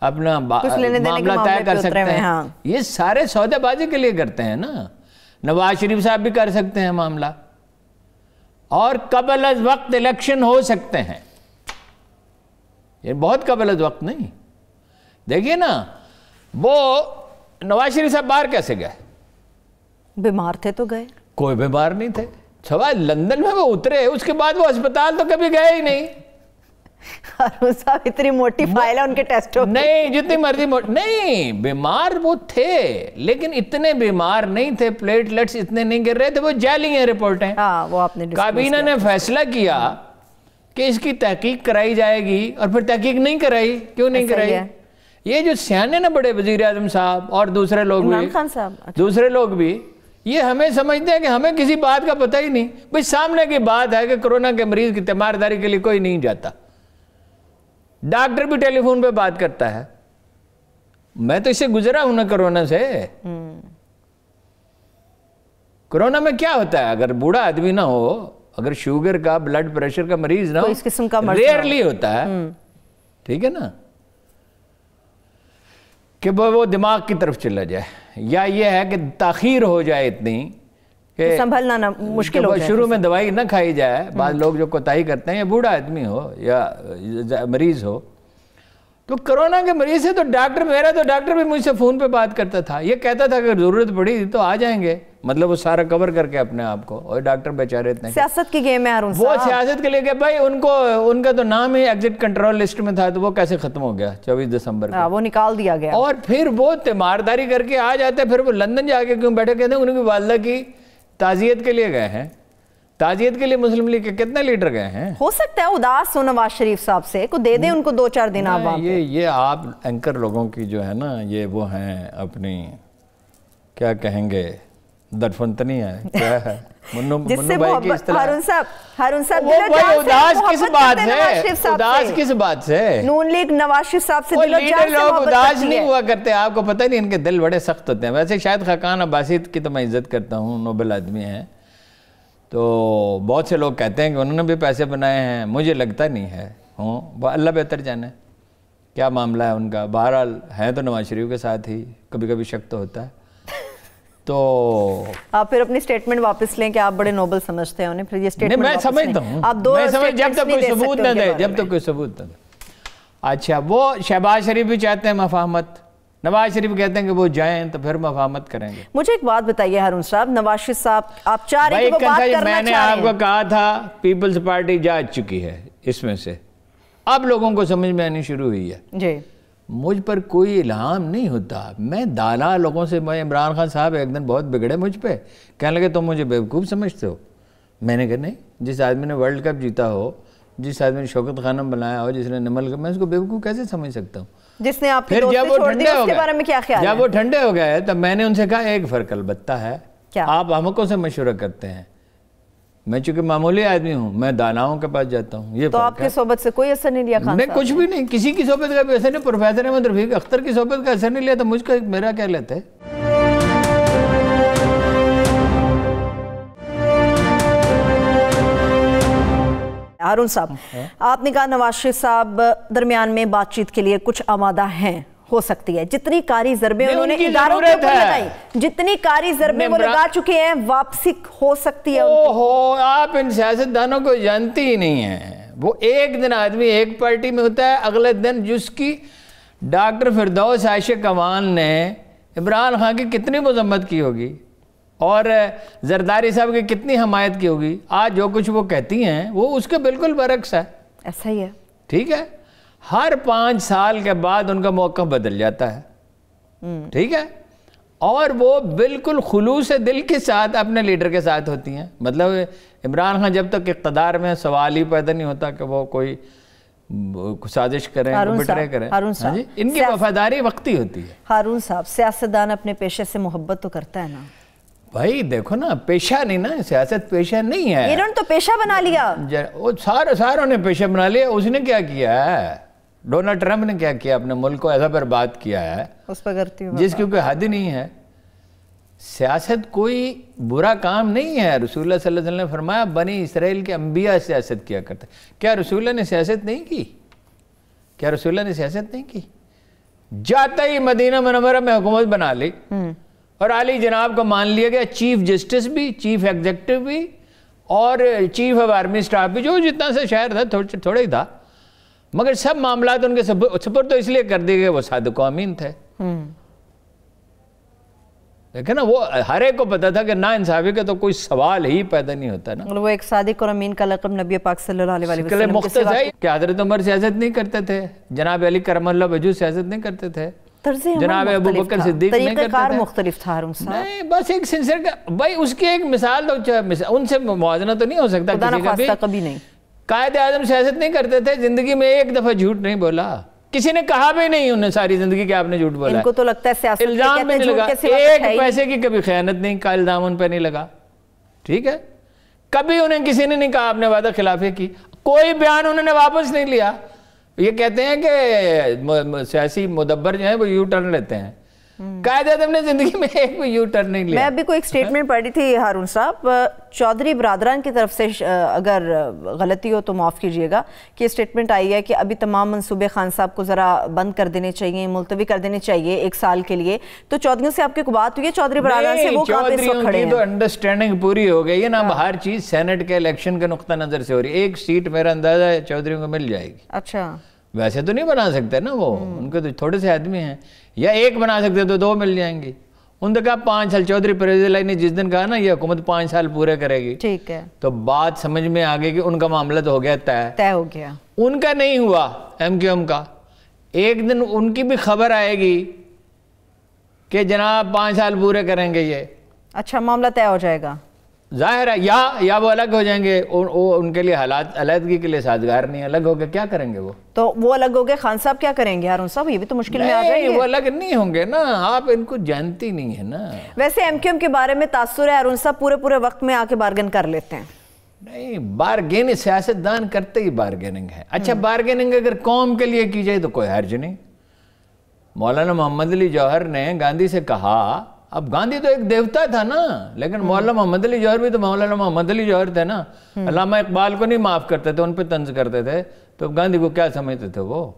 A: اپنا معاملہ طے کر سکتے ہیں. یہ سارے سودے بازی کے لیے کرتے ہیں نا. نواز شریف صاحب بھی کر سکتے ہیں معاملہ, اور قبل از وقت الیکشن ہو سکتے ہیں. یہ بہت قبل از وقت نہیں. دیکھیے نا, وہ نواز شریف صاحب باہر کیسے گئے؟
B: بیمار تھے تو گئے.
A: کوئی بیمار نہیں تھے. سوائے لندن میں وہ اترے, اس کے بعد وہ اسپتال تو کبھی گئے ہی نہیں.
B: ہارون صاحب اتنی موٹی فائل ہے ان کے ٹیسٹوں کی.
A: نہیں جتنی مرضی نہیں, بیمار وہ تھے لیکن اتنے بیمار نہیں تھے, پلیٹلیٹس اتنے نہیں گر رہے تھے. وہ جعلی ہیں رپورٹیں.
B: وہ آپ نے
A: کابینہ نے فیصلہ کیا کہ اس کی تحقیق کرائی جائے گی, اور پھر تحقیق نہیں کرائی. کیوں نہیں کرائی؟ یہ جو سیانے نا بڑے وزیر اعظم صاحب اور دوسرے لوگ بھی, دوسرے لوگ بھی یہ ہمیں سمجھتے ہیں کہ ہمیں کسی بات کا پتہ ہی نہیں. بھئی سامنے کی بات ہے کہ کرونا کے مریض کی تیمارداری کے لیے کوئی نہیں جاتا. ڈاکٹر بھی ٹیلی فون پہ بات کرتا ہے. میں تو اس سے گزرا ہوں نا کرونا سے. کرونا میں کیا ہوتا ہے, اگر بوڑھا آدمی نہ ہو, اگر شوگر کا بلڈ پریشر کا مریض نہ ہو,
B: اس قسم کا
A: ریئرلی ہوتا ہے. ٹھیک ہے نا, کہ وہ دماغ کی طرف چلا جائے, یا یہ ہے کہ تاخیر ہو جائے اتنی کہ
B: سنبھلنا مشکل ہو جائے,
A: شروع میں دوائی نہ کھائی جائے. بعض لوگ جو کوتاہی کرتے ہیں, یا بوڑھا آدمی ہو یا مریض ہو. تو کرونا کے مریض ہے تو میرا تو ڈاکٹر بھی مجھ سے فون پہ بات کرتا تھا. یہ کہتا تھا کہ ضرورت پڑی تو آ جائیں گے, مطلب وہ سارا کور کر کے اپنے آپ کو. اور ڈاکٹر بیچارے اتنے
B: سیاست کی گیم ہے ہارون صاحب.
A: وہ سیاست کے لیے کہ بھائی ان کا تو نام ہی ایگزٹ کنٹرول لسٹ میں تھا, تو وہ کیسے ختم ہو گیا 24 دسمبر کو,
B: وہ نکال دیا گیا.
A: اور پھر وہ تیمارداری کر کے آ جاتے. پھر وہ لندن جا کے کیوں بیٹھے, کہتے ہیں ان کی والدہ کی تعزیت کے لیے گئے ہیں. تعزیت کے لیے مسلم لیگ کے کتنے لیڈر گئے ہیں؟
B: ہو سکتا ہے اداس ہو نواز شریف صاحب سے، کو دے دیں ان کو 2-4 دن عوام۔
A: یہ آپ اینکر لوگوں کی جو ہے نا، یہ وہ ہیں اپنی کیا کہیں گے، درفنتنی ہے، کیا ہے
B: جس سے محبت ہارون صاحب
A: اداس کس بات سے؟ اداس کس بات سے؟
B: نون لیگ نواز شریف صاحب سے دل و جان سے
A: لوگ
B: محبت
A: اداس نہیں ہوا کرتے، آپ کو پتہ نہیں ان کے دل بڑے سخت ہوتے ہیں۔ ویسے شاید خاقان عباسی کی تو میں عزت کرتا ہوں، نوبل آدمی ہیں، تو بہت سے لوگ کہتے ہیں کہ انہوں نے بھی پیسے بنائے ہیں، مجھے لگتا نہیں ہے اللہ بہتر جانے کیا معاملہ ہے ان کا۔ بہرحال ہیں تو نواز شریف کے ساتھ ہی، کبھی کبھی شک تو ہوتا ہے۔ تو
B: آپ پھر اپنی سٹیٹمنٹ واپس لیں کہ آپ بڑے نوبل سمجھتے ہیں انہیں، پھر یہ سٹیٹمنٹ
A: میں سمجھتا ہوں، جب تک کوئی ثبوت نہ دے، جب تک کوئی ثبوت نہ دے۔ اچھا، وہ شہباز شریف بھی چاہتے ہیں مفاہمت، نواز شریف کہتے ہیں کہ وہ جائیں تو پھر مفاہمت کریں گے۔
B: مجھے ایک بات بتائیے ہارون صاحب، نواز شریف صاحب آپ چاہ رہے ہیں کہ وہ بات کرنا چاہ رہے ہیں؟
A: میں نے آپ کو کہا تھا پیپلز پارٹی جا چکی ہے اس میں سے، اب لوگوں کو سمجھ میں آنی شروع ہوئی ہے۔
B: جی،
A: مجھ پر کوئی الہام نہیں ہوتا، میں دانا لوگوں سے، میں عمران خان صاحب ایک دن بہت بگڑے مجھ پہ، کہنے لگے تم مجھے بیوقوف سمجھتے ہو۔ میں نے کہا نہیں، جس آدمی نے ورلڈ کپ جیتا ہو، جس آدمی نے شوکت خانم بنایا ہو، جس نے نمل، میں اس کو بیوقوف کیسے سمجھ سکتا ہوں؟
B: جس نے آپ کی دوستی چھوڑ دی، اس کے بارے میں کیا خیال ہے؟
A: جب وہ ٹھنڈے ہو گئے تب میں نے ان سے کہا ایک فرق البتہ ہے، آپ احمقوں سے مشورہ کرتے ہیں، میں چونکہ معمولی آدمی ہوں، میں داناؤں کے پاس جاتا ہوں۔ یہ
B: تو آپ کی صحبت سے کوئی اثر نہیں لیا خان صاحب؟
A: نہیں، کچھ بھی نہیں، کسی کی صحبت کا بھی اثر نہیں۔ پروفیسر احمد رفیق اختر کی صحبت کا اثر نہیں لیا تو مجھ کا میرا کیا لیتے؟
B: ہارون صاحب، آپ نے کہا نواز شریف صاحب درمیان میں بات چیت کے لیے کچھ آمادہ ہیں، ہو سکتی ہے، جتنی کاری ضربیں انہوں نے اداروں کے اوپر لگائی، جتنی کاری ضربیں وہ لگا چکے ہیں، واپسی ہو سکتی ہے۔
A: آپ ان سیاستدانوں کو جانتی ہی نہیں ہیں، وہ ایک دن آدمی ایک پارٹی میں ہوتا ہے، اگلے دن جس کی ڈاکٹر فردوس عاشق امان نے عمران خان کی کتنی مذمت کی ہوگی اور زرداری صاحب کی کتنی حمایت کی ہوگی، آج جو کچھ وہ کہتی ہیں وہ اس کے بالکل برعکس ہے۔
B: ایسا ہی ہے،
A: ٹھیک ہے، ہر 5 سال کے بعد ان کا موقف بدل جاتا ہے، ٹھیک ہے، اور وہ بالکل خلوص دل کے ساتھ اپنے لیڈر کے ساتھ ہوتی ہیں۔ مطلب عمران خان جب تک اقتدار میں، سوال ہی پیدا نہیں ہوتا کہ وہ کوئی سازش کریں، بٹرے کریں، ان کی وفاداری وقتی ہوتی ہے۔
B: ہارون صاحب، سیاستدان اپنے پیشے سے محبت تو کرتا ہے نا؟
A: بھائی دیکھو نا، پیشہ نہیں نا، سیاست پیشہ نہیں ہے۔
B: انہوں نے تو پیشہ بنا لیا،
A: ساروں نے پیشہ بنا لیا۔ اس نے کیا کیا ہے؟ ڈونلڈ ٹرمپ نے کیا کیا؟ اپنے ملک کو ایسا برباد کیا ہے
B: اس پہ کرتی ہوں
A: جس کی کوئی حد نہیں ہے۔ سیاست کوئی برا کام نہیں ہے، رسول اللہ صلی اللہ علیہ وسلم نے فرمایا بنی اسرائیل کے انبیاء سیاست کیا کرتے۔ کیا رسول اللہ نے سیاست نہیں کی؟ کیا رسول اللہ نے سیاست نہیں کی؟ جاتا ہی مدینہ منورہ میں حکومت بنا لی اور علی جناب کو مان لیا گیا، چیف جسٹس بھی، چیف ایگزیکٹو بھی، اور چیف آف آرمی سٹاف بھی، جو جتنا سے شہر تھا تھوڑا ہی تھا، مگر سب معاملات ان کے سپر تو اس لیے کر دیے گئے وہ صادق و امین تھے۔ لیکن نا وہ ہر ایک کو پتا تھا کہ نا انصافی کا تو کوئی سوال ہی پیدا نہیں ہوتا نا۔
B: وہ ایک صادق اور امین کا لقب نبی پاک صلی اللہ علیہ وسلم
A: مختص ہے کہ حضرت عمر سیاست نہیں کرتے تھے، جناب علی کرم اللہ وجہ سیاست نہیں کرتے تھے، جناب ابو بکر صدیق نہیں کرتے تھے،
B: مختلف تھا ہارون صاحب۔
A: نہیں، بس ایک سنسر کا بھائی، اس کی ایک مثال تو ان سے موازنہ تو نہیں ہو سکتا کسی کا بھی۔
B: کبھی نہیں،
A: قائد اعظم سیاست نہیں کرتے تھے، زندگی میں ایک دفعہ جھوٹ نہیں بولا، کسی نے کہا بھی نہیں انہیں ساری زندگی کہ آپ نے جھوٹ بولا۔
B: ان کو تو لگتا ہے سیاست
A: الزام بھی نہیں لگا، ایک پیسے کی کبھی خیانت نہیں کا الزام ان پہ نہیں لگا، ٹھیک ہے، کبھی انہیں کسی نے نہیں کہا آپ نے وعدہ خلافی کی، کوئی بیان انہوں نے واپس نہیں لیا۔ یہ کہتے ہیں کہ سیاسی مدبر جو ہیں وہ یو ٹرن لیتے ہیں، قائد اعظم نے زندگی میں ایک بھی یو ٹرن نہیں لیا۔
B: میں ابھی کوئی ایک سٹیٹمنٹ پڑھ رہی تھی ہارون صاحب، چودھری برادران کی طرف سے، اگر غلطی ہو تو معاف کیجئے گا، کہ سٹیٹمنٹ آئی ہے کہ ابھی تمام منصوبے خان صاحب کو ذرا بند کر دینے چاہیے، ملتوی کر دینے چاہیے 1 سال کے لیے۔ تو چودھریوں سے آپ کی کوئی بات ہوئی ہے چودھری برادران سے؟ وہ کہاں پہ اس وقت کھڑے ہیں؟
A: تو انڈرسٹینڈنگ پوری ہو گئی ہے نا، ہر چیز سینٹ کے الیکشن کے نقطہ نظر سے ہو رہی ہے۔ ایک سیٹ میرا اندازہ ہے چودھریوں کو مل جائے گی۔
B: اچھا،
A: ویسے تو نہیں بنا سکتے نا وہ، ان کے تو تھوڑے سے آدمی ہیں، یا ایک بنا سکتے تو 2 مل جائیں گی۔ ان نے کہا 5 سال، چودھری پرویز الہی نے جس دن کہا نا یہ حکومت 5 سال پورے کرے گی،
B: ٹھیک ہے،
A: تو بات سمجھ میں آگے کہ ان کا معاملہ تو ہو گیا طے
B: ہو گیا۔
A: ان کا نہیں ہوا، ایم کیو ایم کا۔ ایک دن ان کی بھی خبر آئے گی کہ جناب 5 سال پورے کریں گے یہ۔
B: اچھا، معاملہ طے ہو جائے گا؟
A: ظاہر ہے یا وہ الگ ہو جائیں گے، ان کے لیے حالات علیحدگی کے لیے سازگار نہیں، الگ ہو کے کیا کریں گے تو
B: وہ الگ ہو گئے، خان صاحب کیا کریں گے؟ ہارون صاحب یہ بھی تو مشکل میں آ جائیں گے۔
A: وہ الگ نہیں ہوں گے نا، آپ ان کو جانتی نہیں ہے نا۔
B: ویسے ایم کیو ایم کے بارے میں تاثر ہے ہارون صاحب، پورے وقت میں آ کے بارگن کر لیتے ہیں؟
A: نہیں، بارگیننگ سیاستدان کرتے ہی بارگیننگ ہے۔ اچھا بارگیننگ اگر قوم کے لیے کی جائے تو کوئی حرج نہیں۔ مولانا محمد علی جوہر نے گاندھی سے کہا، اب گاندھی تو ایک دیوتا تھا نا، لیکن مولانا محمد علی جوہر بھی تو مولانا محمد علی جوہر تھے نا۔ علامہ اقبال کو نہیں معاف کرتے تھے، ان پہ طنز کرتے تھے، تو گاندھی کو کیا سمجھتے تھے وہ؟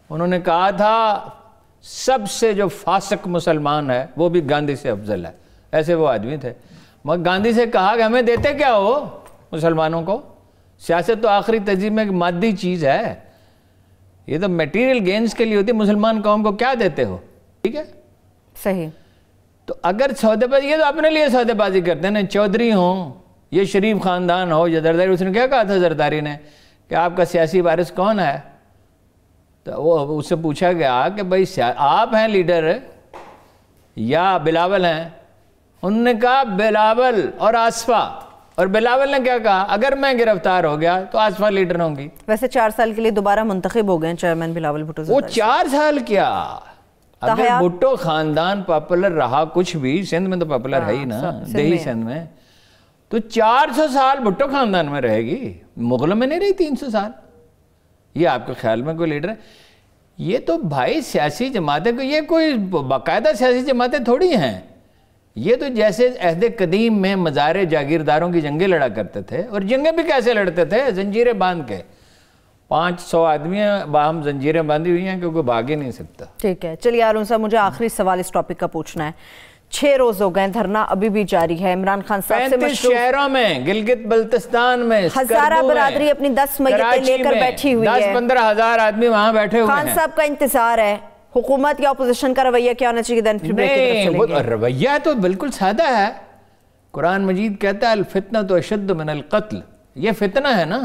A: انہوں نے کہا تھا سب سے جو فاسق مسلمان ہے وہ بھی گاندھی سے افضل ہے، ایسے وہ آدمی تھے۔ مگر گاندھی سے کہا کہ ہمیں دیتے کیا ہو مسلمانوں کو؟ سیاست تو آخری تہذیب میں ایک مادی چیز ہے، یہ تو میٹیریل گینز کے لیے ہوتی ہے، مسلمان قوم کو کیا دیتے ہو؟ ٹھیک ہے،
B: صحیح۔
A: تو اگر سودے بازی، یہ تو اپنے لیے سودے بازی کرتے ہیں نا، چودھری ہوں، یہ شریف خاندان ہو یا زرداری۔ اس نے کیا کہا تھا زرداری نے کہ آپ کا سیاسی وارث کون ہے؟ تو وہ اس سے پوچھا گیا کہ بھائی آپ ہیں لیڈر یا بلاول ہیں؟ انہوں نے کہا بلاول اور آصفہ، اور بلاول نے کیا کہا؟ اگر میں گرفتار ہو گیا تو آصفہ لیڈر ہوں گی۔
B: ویسے 4 سال کے لیے دوبارہ منتخب ہو گئے ہیں چیئرمین بلاول بھٹو زرداری۔
A: وہ 4 سال کیا؟ اگر بھٹو خاندان پاپولر رہا کچھ بھی، سندھ میں تو پاپولر ہے ہی نا، دیہی سندھ میں، تو 400 سال بھٹو خاندان میں رہے گی، مغلوں میں نہیں رہی 300 سال۔ یہ آپ کے خیال میں کوئی لیڈر ہے؟ یہ تو بھائی سیاسی جماعتیں، یہ کوئی باقاعدہ سیاسی جماعتیں تھوڑی ہیں، یہ تو جیسے عہد قدیم میں مزار جاگیرداروں کی جنگیں لڑا کرتے تھے، اور جنگیں بھی کیسے لڑتے تھے؟ زنجیریں باندھ کے۔ 500 آدمی باہم زنجیریں باندھی ہوئی ہیں کہ کوئی بھاگ ہی نہیں سکتا۔
B: ٹھیک ہے، چلیے ہارون صاحب مجھے آخری سوال اس ٹاپک کا پوچھنا ہے۔ 6 روز ہو گئے، دھرنا ابھی بھی جاری ہے، عمران خان صاحب سے
A: 35 شہروں میں، گلگت بلتستان میں،
B: ہزارہ برادری اپنی 10 میتیں لے کر بیٹھی ہوئی ہے،
A: 10-15 ہزار آدمی وہاں بیٹھے ہوئے ہیں۔
B: خان صاحب کا انتظار ہے، حکومت یا اپوزیشن کا رویہ کیا ہونا چاہیے؟
A: نہیں، رویہ تو بالکل سادہ ہے۔ قرآن مجید کہتا ہے الفتنۃ اشد من القتل، یہ فتنہ ہے نا،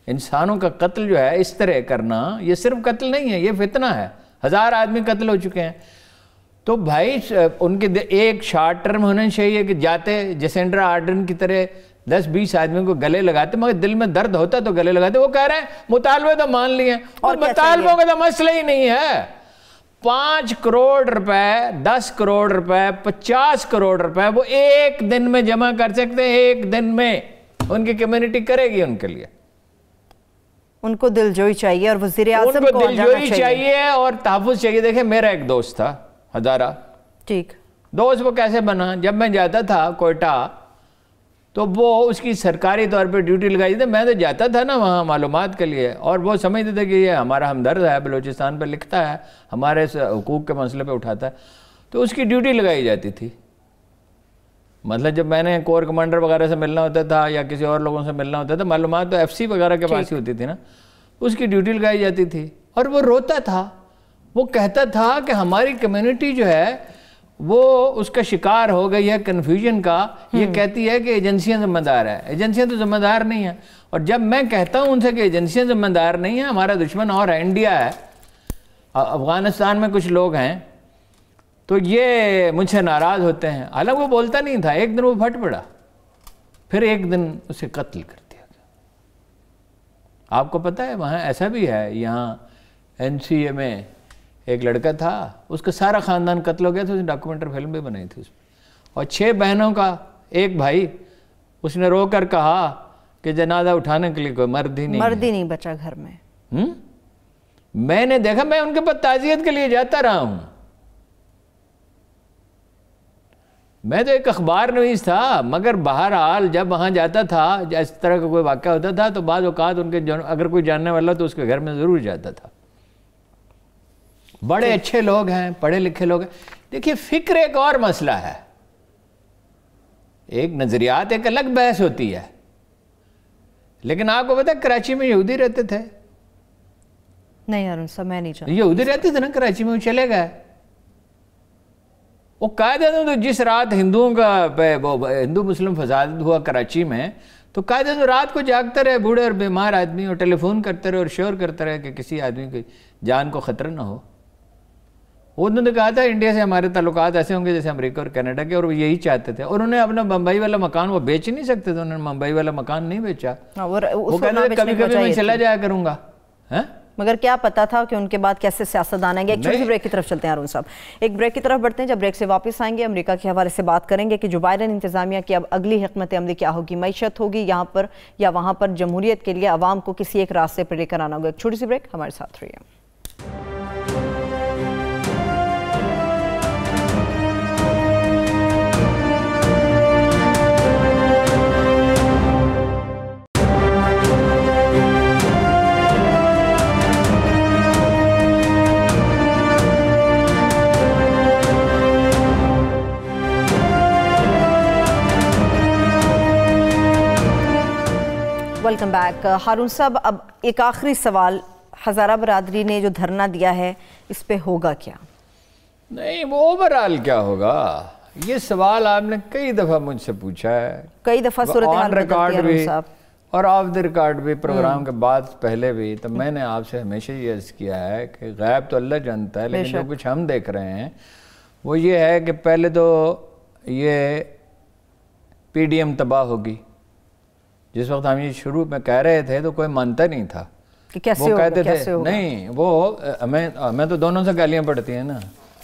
A: انسانوں کا قتل جو ہے اس طرح کرنا، یہ صرف قتل نہیں ہے، یہ فتنہ ہے۔ 1000 آدمی قتل ہو چکے ہیں، تو بھائی ان کے ایک شارٹ ٹرم ہونا چاہیے کہ جاتے جیسنڈرا آرڈن کی طرح 10-20 آدمیوں کو گلے لگاتے، مگر دل میں درد ہوتا تو گلے لگاتے۔ وہ کہہ رہے ہیں مطالبے تو مان لیے، اور مطالبوں کا تو مسئلہ ہی نہیں ہے۔ 5 کروڑ روپے، 10 کروڑ روپے، 50 کروڑ روپے وہ ایک دن میں جمع کر سکتے ہیں، ایک دن میں ان کی کمیونٹی کرے گی ان کے لیے۔
B: ان کو دلجوئی چاہیے اور وزیر اعظم کو
A: دلجوئی چاہیے اور تحفظ چاہیے۔ دیکھیں میرا ایک دوست تھا ہزارہ،
B: ٹھیک
A: دوست وہ کیسے بنا؟ جب میں جاتا تھا کوئٹہ تو وہ اس کی سرکاری طور پہ ڈیوٹی لگائی تھی، میں تو جاتا تھا نا وہاں معلومات کے لیے، اور وہ سمجھتے تھے کہ یہ ہمارا ہمدرد ہے، بلوچستان پہ لکھتا ہے، ہمارے حقوق کے مسئلے پہ اٹھاتا ہے، تو اس کی ڈیوٹی لگائی جاتی تھی۔ مطلب جب میں نے کور کمانڈر وغیرہ سے ملنا ہوتا تھا یا کسی اور لوگوں سے ملنا ہوتا تھا، معلومات تو ایف سی وغیرہ کے پاس ہی ہوتی تھی نا، اس کی ڈیوٹی لگائی جاتی تھی، اور وہ روتا تھا، وہ کہتا تھا کہ ہماری کمیونٹی جو ہے وہ اس کا شکار ہو گئی ہے کنفیوژن کا، یہ کہتی ہے کہ ایجنسیاں ذمہ دار ہیں، ایجنسیاں تو ذمہ دار نہیں ہیں، اور جب میں کہتا ہوں ان سے کہ ایجنسیاں ذمہ دار نہیں ہیں، ہمارا دشمن اور ہے، انڈیا ہے، افغانستان میں کچھ لوگ ہیں، تو یہ مجھ سے ناراض ہوتے ہیں۔ حالانکہ وہ بولتا نہیں تھا، ایک دن وہ پھٹ پڑا، پھر ایک دن اسے قتل کر دیا گیا۔ آپ کو پتہ ہے وہاں ایسا بھی ہے، یہاں این سی اے میں ایک لڑکا تھا، اس کا سارا خاندان قتل ہو گیا تھا، اس نے ڈاکومنٹری فلم بھی بنائی تھی اس میں، اور 6 بہنوں کا ایک بھائی، اس نے رو کر کہا کہ جنازہ اٹھانے کے لیے کوئی مرد ہی نہیں
B: بچا گھر میں۔
A: میں نے دیکھا، میں ان کے پاس تعزیت کے لیے جاتا رہا ہوں، میں تو ایک اخبار نویس تھا، مگر بہرحال جب وہاں جاتا تھا، اس طرح کا کوئی واقعہ ہوتا تھا تو بعض اوقات ان کے اگر کوئی جاننے والا تو اس کے گھر میں ضرور جاتا تھا۔ بڑے اچھے لوگ ہیں، پڑھے لکھے لوگ ہیں۔ دیکھیے فکر ایک اور مسئلہ ہے، ایک نظریات ایک الگ بحث ہوتی ہے، لیکن آپ کو پتہ ہے کراچی میں یہودی رہتے تھے؟
B: نہیں ہارون صاحب میں نہیں جانتا۔
A: یہودی رہتے تھے نا کراچی میں، وہ چلے گئے۔ وہ قاعدہ تو جس رات ہندوؤں کا ہندو مسلم فساد ہوا کراچی میں، تو قاعدہ تو رات کو جاگتے رہے بوڑھے اور بیمار آدمی، اور ٹیلی فون کرتے رہے اور شور کرتے رہے کہ کسی آدمی کی جان کو خطرہ نہ ہو۔ انہوں نے کہا تھا انڈیا سے ہمارے تعلقات ایسے ہوں گے جیسے امریکہ اور کینیڈا کے، اور وہ یہی چاہتے تھے، اور انہوں نے اپنا بمبئی والا مکان وہ بیچ نہیں سکتے تھے، انہوں نے ممبئی والا مکان نہیں بیچا، وہ کہتے تھے کبھی کبھی میں چلا جایا کروں گا.
B: مگر کیا پتا تھا کہ ان کے بعد کیسے سیاستدان آئیں گے. ایک چھوٹی سی بریک کی طرف چلتے ہیں ہارون صاحب، ایک بریک کی طرف بڑھتے ہیں. جب بریک سے واپس آئیں گے امریکہ کے حوالے سے بات کریں گے کہ جو بائیڈن انتظامیہ کی اب اگلی حکمت عملی کیا ہوگی، معیشت ہوگی یہاں پر یا وہاں پر، جمہوریت کے لیے عوام کو کسی ایک راستے پر لے کر آنا ہوگا. ایک چھوٹی سی بریک، ہمارے ساتھ رہیے. Welcome back. ہارون صاحب، اب ایک آخری سوال، ہزارہ برادری نے جو دھرنا دیا ہے اس پہ ہوگا کیا؟
A: نہیں، وہ اوورآل کیا ہوگا، یہ سوال آپ نے کئی دفعہ مجھ سے پوچھا ہے،
B: کئی دفعہ صورتحال بدلتی ہے ہارون صاحب،
A: اور آف دی ریکارڈ بھی، پروگرام کے بعد پہلے بھی. تو میں نے آپ سے ہمیشہ یہ عرض کیا ہے کہ غیب تو اللہ جانتا ہے، لیکن جو کچھ ہم دیکھ رہے ہیں وہ یہ ہے کہ پہلے تو یہ پی ڈی ایم تباہ ہوگی. جس وقت ہم یہ شروع میں کہہ رہے تھے تو کوئی مانتا نہیں تھا، وہ کہتے تھے نہیں، وہ ہمیں تو دونوں سے گالیاں پڑتی ہیں نا،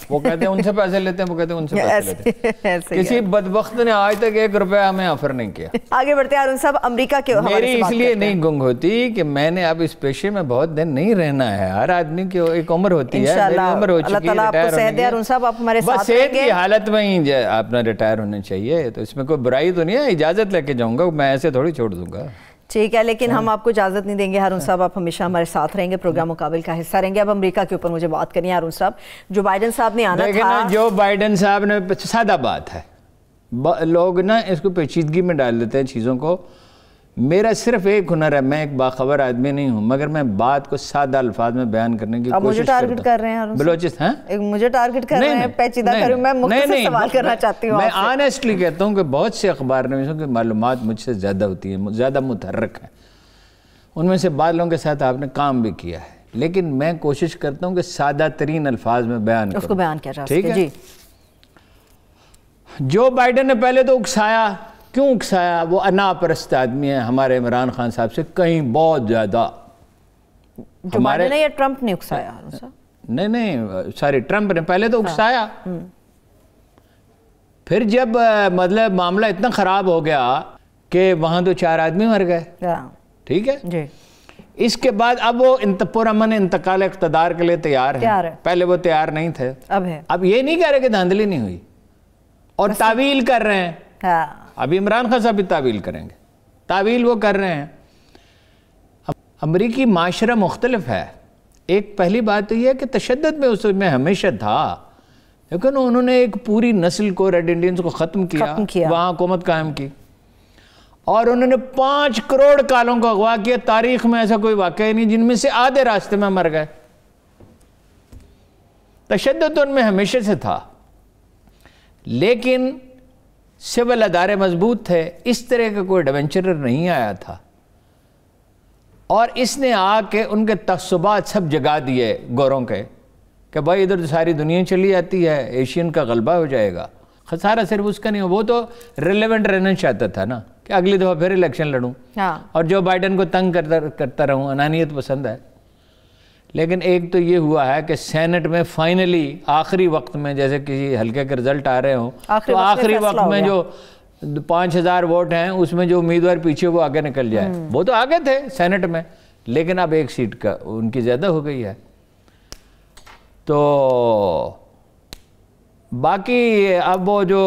A: وہ کہتے ہیں ان سے پیسے لیتے ہیں، وہ کہتے ہیں ان سے پیسے لیتے ہیں. کسی بدبخت نے آج تک 1 روپیہ ہمیں آفر نہیں کیا.
B: آگے بڑھتے ہیں ہارون صاحب، امریکہ کے حوالے سے
A: میری اس لیے نہیں گنگ ہوتی کہ میں نے اب اس پیشے میں بہت دن نہیں رہنا ہے. ہر آدمی کی ایک عمر ہوتی ہے، میری عمر ہو چکی ہے، بس صحت کی حالت میں ہی اپنا ریٹائر ہونا چاہیے. تو اس میں کوئی برائی تو نہیں ہے، اجازت لے کے جاؤں گا، میں ایسے تھوڑی چھوڑ دوں گا.
B: ٹھیک ہے، لیکن ہم آپ کو اجازت نہیں دیں گے ہارون صاحب، آپ ہمیشہ ہمارے ساتھ رہیں گے، پروگرام مقابل کا حصہ رہیں گے. اب امریکہ کے اوپر مجھے بات کرنی ہے ہارون صاحب. جو بائیڈن صاحب نے آنا تھا،
A: جو بائیڈن صاحب نے، سادہ بات ہے، لوگ نا اس کو پیچیدگی میں ڈال دیتے ہیں چیزوں کو. میرا صرف ایک ہنر ہے، میں ایک باخبر آدمی نہیں ہوں، مگر میں بات کو سادہ الفاظ میں بیان کرنے کی کوشش کرتا ہوں.
B: مجھے ٹارگٹ کر رہے ہیں
A: بلوچستان،
B: مجھے ٹارگٹ کر رہے ہیں، پیچیدہ کروں، میں مختصر سوال کرنا چاہتی ہوں.
A: میں آنیسٹلی کہتا ہوں کہ بہت سے اخبار نویسوں کی معلومات مجھ سے زیادہ ہوتی ہیں، زیادہ متحرک ہیں. ان میں سے بعض لوگوں کے ساتھ آپ نے کام بھی کیا ہے، لیکن میں کوشش کرتا ہوں کہ سادہ ترین الفاظ میں بیان کروں.
B: اس کو بیان کیا جا سکے. جی،
A: جو بائیڈن نے پہلے تو اکسایا، کیوں اکسایا؟ وہ انا پرست آدمی ہے ہمارے عمران خان صاحب سے کہیں بہت زیادہ.
B: جو بائیڈن نے یا ٹرمپ نے اکسایا؟
A: نہیں، ساری ٹرمپ نے پہلے تو اکسایا، پھر جب مطلب معاملہ اتنا خراب ہو گیا کہ وہاں تو 4 آدمی مر گئے. ٹھیک ہے جی. اس کے بعد اب وہ پرامن انتقال اقتدار کے لیے تیار ہے. پہلے وہ تیار نہیں تھے، اب یہ نہیں کہہ رہے کہ دھاندلی نہیں ہوئی، اور تعویل کر رہے ہیں. ابھی عمران خان صاحب بھی تعویل کریں گے، تعویل وہ کر رہے ہیں. امریکی معاشرہ مختلف ہے. ایک پہلی بات تو یہ ہے کہ تشدد میں اس میں ہمیشہ تھا، لیکن انہوں نے ایک پوری نسل کو، ریڈ انڈینز کو ختم کیا، وہاں حکومت قائم کی، اور انہوں نے 5 کروڑ کالوں کو اغوا کیا. تاریخ میں ایسا کوئی واقعہ نہیں جن میں سے آدھے راستے میں مر گئے. تشدد تو ان میں ہمیشہ سے تھا، لیکن سول ادارے مضبوط تھے. اس طرح کا کوئی ایڈونچرر نہیں آیا تھا، اور اس نے آ کے ان کے تعصبات سب جگا دیے گوروں کے، کہ بھائی ادھر تو ساری دنیا چلی جاتی ہے، ایشین کا غلبہ ہو جائے گا. خسارہ صرف اس کا نہیں ہو، وہ تو ریلیونٹ رہنا چاہتا تھا نا، کہ اگلی دفعہ پھر الیکشن لڑوں اور جو بائیڈن کو تنگ کرتا رہوں. انانیت پسند ہے. لیکن ایک تو یہ ہوا ہے کہ سینٹ میں فائنلی آخری وقت میں، جیسے کسی حلقے کے رزلٹ آ رہے ہوں تو آخری وقت میں جو 5000 ووٹ ہیں اس میں جو امیدوار پیچھے وہ آگے نکل جائے. وہ تو آگے تھے سینٹ میں، لیکن اب 1 سیٹ کا ان کی زیادہ ہو گئی ہے. تو باقی اب وہ جو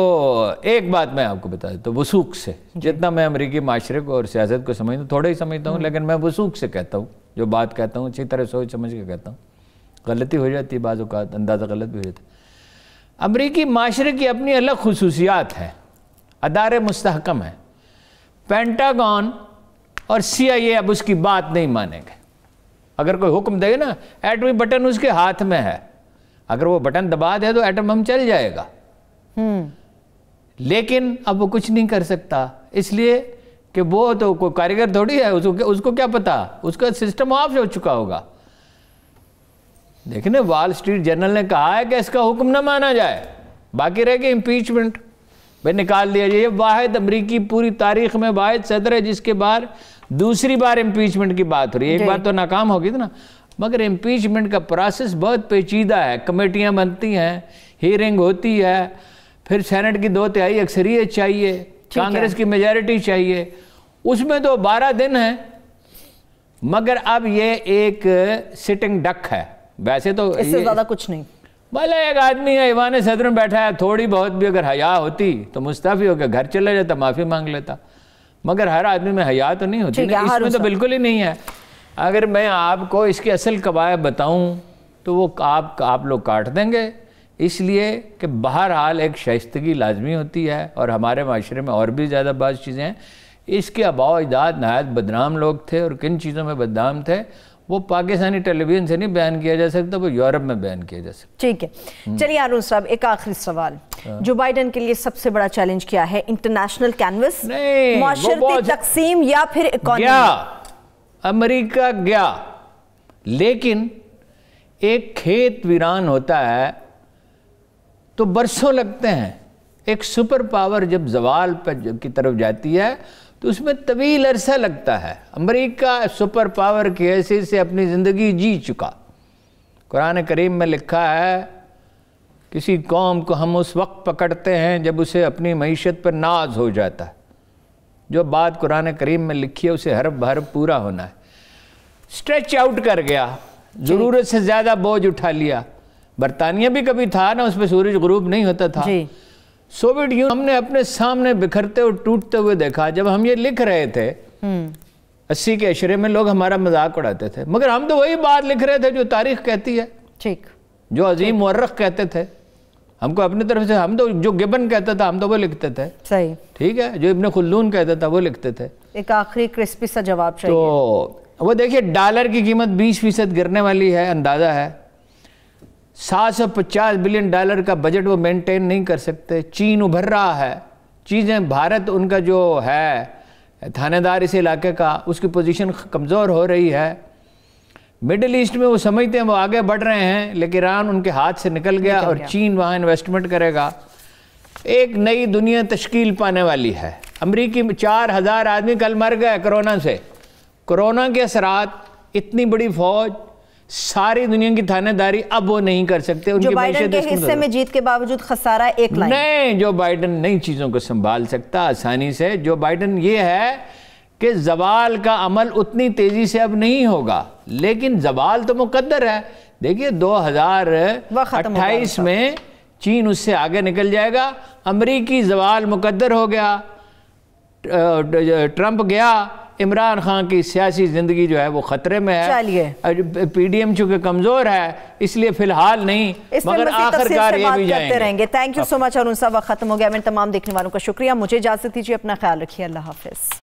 A: ایک بات میں آپ کو بتا دیتا ہوں، وثوق سے، جتنا میں امریکی معاشرے کو اور سیاست کو سمجھتا ہوں، تھوڑا ہی سمجھتا ہوں، لیکن میں وثوق سے کہتا ہوں، جو بات کہتا ہوں اچھی طرح سوچ سمجھ کے کہتا ہوں. غلطی ہو جاتی ہے بعض اوقات، اندازہ غلط بھی ہو جاتا ہے. امریکی معاشرے کی اپنی الگ خصوصیات ہیں، ادارے مستحکم ہیں. پینٹاگون اور CIA اب اس کی بات نہیں مانیں گے. اگر کوئی حکم دے نا، ایٹمی بٹن اس کے ہاتھ میں ہے، اگر وہ بٹن دبا دے تو ایٹم ہم چل جائے گا. لیکن اب وہ کچھ نہیں کر سکتا، اس لیے کہ وہ تو کوئی کاریگر تھوڑی ہے، اس کو کیا پتا، اس کا سسٹم آف ہو چکا ہوگا. دیکھیں وال اسٹریٹ جرنل نے کہا ہے کہ اس کا حکم نہ مانا جائے، باقی رہ گئی امپیچمنٹ، بھائی نکال دیا جائے۔ یہ واحد امریکی پوری تاریخ میں واحد صدر ہے جس کے بعد دوسری بار امپیچمنٹ کی بات ہو رہی ہے۔ ایک بار تو ناکام ہو گئی تھی نا، مگر امپیچمنٹ کا پروسیس بہت پیچیدہ ہے، کمیٹیاں بنتی ہیں، ہیرنگ ہوتی ہے، پھر سینٹ کی 2/3 اکثریت چاہیے، کانگریس کی میجارٹی چاہیے، اس میں تو 12 دن ہیں۔ مگر اب یہ ایک سٹنگ ڈک ہے، ویسے تو
B: اس سے زیادہ کچھ نہیں۔
A: بھلا ایک آدمی ہے ایوان صدر میں بیٹھا ہے، تھوڑی بہت بھی اگر حیا ہوتی تو مستعفی ہو کے گھر چلے جاتا، معافی مانگ لیتا، مگر ہر آدمی میں حیا تو نہیں ہوتی، اس میں تو بالکل ہی نہیں ہے۔ اگر میں آپ کو اس کے اصل قواعد بتاؤں تو وہ آپ لوگ کاٹ دیں گے، اس لیے کہ بہرحال ایک شائستگی لازمی ہوتی ہے، اور ہمارے معاشرے میں اور بھی زیادہ بعض چیزیں ہیں۔ اس کے آباء و اجداد نہایت بدنام لوگ تھے، اور کن چیزوں میں بدنام تھے وہ پاکستانی ٹیلی ویژن سے نہیں بیان کیا جا سکتا، وہ یورپ میں بیان کیا جا سکتا۔
B: ٹھیک ہے، چلیے ہارون صاحب ایک آخری سوال، جو بائیڈن کے لیے سب سے بڑا چیلنج کیا ہے؟ انٹرنیشنل کینوس، معاشرتی تقسیم، یا پھر اکانومی؟
A: امریکہ گیا، لیکن ایک کھیت ویران ہوتا ہے تو برسوں لگتے ہیں۔ ایک سپر پاور جب زوال کی طرف جاتی ہے تو اس میں طویل عرصہ لگتا ہے۔ امریکہ سپر پاور کی حیثیت سے اپنی زندگی جی چکا۔ قرآن کریم میں لکھا ہے کسی قوم کو ہم اس وقت پکڑتے ہیں جب اسے اپنی معیشت پر ناز ہو جاتا ہے۔ جو بات قرآن کریم میں لکھی ہے اسے حرف بحرف پورا ہونا ہے۔ سٹریچ آؤٹ کر گیا، ضرورت سے زیادہ بوجھ اٹھا لیا۔ برطانیہ بھی کبھی تھا نا، اس پہ سورج غروب نہیں ہوتا تھا۔ سوویت یونین ہم نے اپنے سامنے بکھرتے اور ٹوٹتے ہوئے دیکھا۔ جب ہم یہ لکھ رہے تھے 80 کے عشرے میں، لوگ ہمارا مذاق اڑاتے تھے، مگر ہم تو وہی بات لکھ رہے تھے جو تاریخ کہتی ہے، جو عظیم مورخ کہتے تھے۔ ہم کو اپنی طرف سے، ہم تو جو گبن کہتا تھا ہم تو وہ لکھتے تھے، صحیح ٹھیک ہے، جو ابن خلدون کہتا تھا وہ لکھتے تھے۔
B: ایک آخری کرسپی سا جواب چاہیے۔
A: تو وہ دیکھیے ڈالر کی قیمت 20% گرنے والی ہے، اندازہ ہے 750 بلین ڈالر کا بجٹ وہ مینٹین نہیں کر سکتے۔ چین ابھر رہا ہے، چیزیں بھارت ان کا جو ہے تھانے دار اس علاقے کا، اس کی پوزیشن کمزور ہو رہی ہے۔ مڈل ایسٹ میں وہ سمجھتے ہیں وہ آگے بڑھ رہے ہیں، لیکن ایران ان کے ہاتھ سے نکل گیا اور چین وہاں انویسٹمنٹ کرے گا۔ ایک نئی دنیا تشکیل پانے والی ہے۔ امریکی میں 4000 آدمی کل مر گئے کرونا سے۔ کرونا کے اثرات، اتنی بڑی فوج، ساری دنیا کی تھانے داری اب وہ نہیں کر سکتے۔
B: جو بائیڈن کے حصے میں جیت کے باوجود خسارہ ایک لائن
A: نہیں، جو بائیڈن نئی چیزوں کو سنبھال سکتا آسانی سے۔ جو بائیڈن یہ ہے کہ زوال کا عمل اتنی تیزی سے اب نہیں ہوگا، لیکن زوال تو مقدر ہے۔ دیکھیے 2028 میں چین اس سے آگے نکل جائے گا۔ امریکی زوال مقدر ہو گیا، ٹرمپ گیا، عمران خان کی سیاسی زندگی جو ہے وہ خطرے میں ہے۔ پی ڈی ایم چونکہ کمزور ہے اس لیے فی الحال نہیں، مگر آخرکار یہ بھی جائیں گے۔
B: تھینک یو سو مچ ہارون صاحب، وقت ختم ہو گیا۔ میں تمام دیکھنے والوں کا شکریہ، مجھے اجازت دیجیے، اپنا خیال رکھیے، اللہ حافظ۔